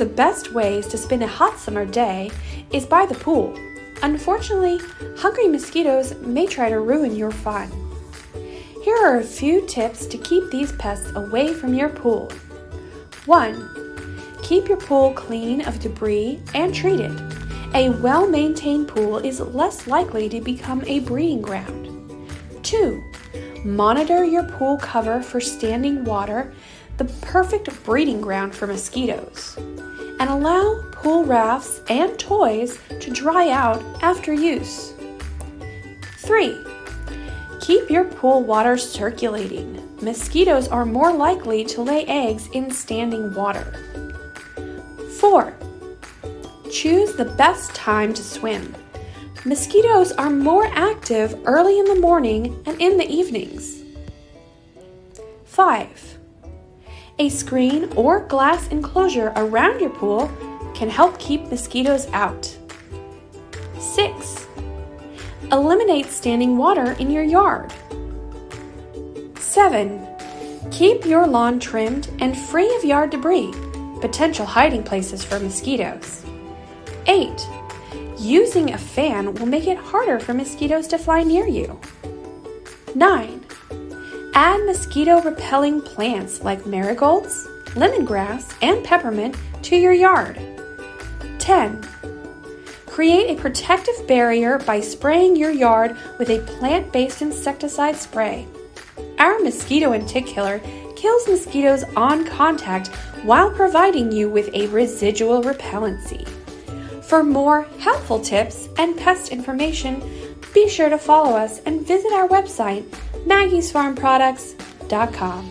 the best ways to spend a hot summer day is by the pool. Unfortunately, hungry mosquitoes may try to ruin your fun. Here are a few tips to keep these pests away from your pool. 1. Keep your pool clean of debris and treated. A well-maintained pool is less likely to become a breeding ground. 2. Monitor your pool cover for standing water, the perfect breeding ground for mosquitoes. And allow pool rafts and toys to dry out after use. 3. Keep your pool water circulating. Mosquitoes are more likely to lay eggs in standing water. 4. Choose the best time to swim. Mosquitoes are more active early in the morning and in the evenings. 5. A screen or glass enclosure around your pool can help keep mosquitoes out. 6. Eliminate standing water in your yard. 7. Keep your lawn trimmed and free of yard debris, potential hiding places for mosquitoes. 8. Using a fan will make it harder for mosquitoes to fly near you. 9. Add mosquito-repelling plants like marigolds, lemongrass, and peppermint to your yard. 10. Create a protective barrier by spraying your yard with a plant-based insecticide spray. Our mosquito and tick killer kills mosquitoes on contact while providing you with a residual repellency. For more helpful tips and pest information, be sure to follow us and visit our website, maggiesfarmproducts.com.